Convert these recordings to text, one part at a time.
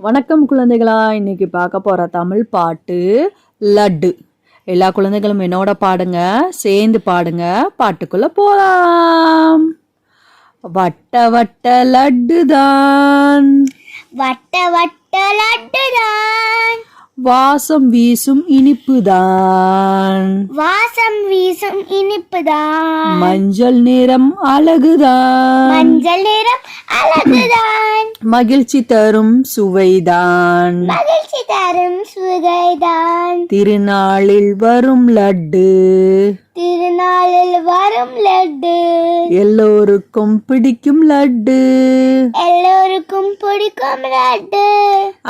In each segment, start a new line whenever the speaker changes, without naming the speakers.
வணக்கம் குழந்தைகளா, இன்னைக்கு பார்க்க போற தமிழ் பாட்டு லட்டு. எல்லா குழந்தைகளும் என்னோட பாடுங்க, சேர்ந்து பாடுங்க. பாட்டுக்குள்ள போலாம். வட்ட வட்ட லட்டு தான்,
வட்ட வட்ட லட்டு தான்,
வாசம் வீசும் இனிப்பு தான்,
வாசம் வீசும் இனிப்பு தான்,
மஞ்சள் நிறம் அழகுதான்,
மஞ்சள் நிறம் அழகுதான்,
மகிழ்ச்சி தரும் சுவைதான்,
மகிழ்ச்சி தரும் சுவைதான்,
திருநாளில் வரும் லட்டு,
திருநாளில் வரும் லட்டு,
எல்லோருக்கும் பிடிக்கும் லட்டு,
எல்லோருக்கும் பிடிக்கும் லட்டு,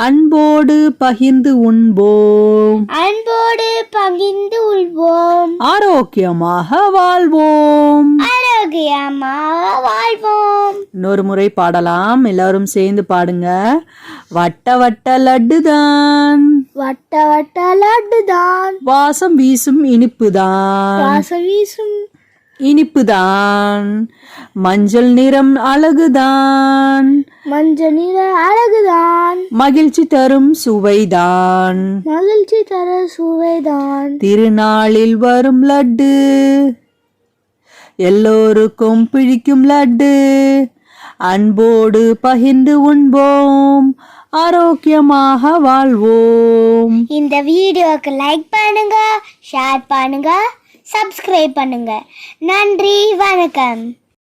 அன்போடு பகிர்ந்து உண்போம்,
அன்போடு பகிர்ந்து உள்வோம்,
ஆரோக்கியமாக வாழ்வோம்.
ஆரோக்கியமாக வாழ்வோம்.
இன்னொரு முறை பாடலாம், எல்லாரும் சேர்ந்து பாடுங்க. வட்ட வட்ட லட்டு தான்,
வட்ட வட்ட லட்டு தான்,
வாசம் வீசும் இனிப்பு தான்,
வாசம் வீசும்
இனிப்பு தான், மஞ்சள் நிறம் அழகுதான்,
மஞ்சள் நிற அழகுதான்,
மகிழ்ச்சி தரும் சுவைதான்,
மகிழ்ச்சி தர சுவைதான்,
திருநாளில் வரும் லட்டு, எல்லோருக்கும் பிடிக்கும் லட்டு, அன்போடு பகிர்ந்து உண்போம், ஆரோக்கியமாக வாழ்வோம்.
இந்த வீடியோக்கு லைக் பண்ணுங்க, ஷேர் பண்ணுங்க, சப்ஸ்கிரைப் பண்ணுங்க. நன்றி, வணக்கம்.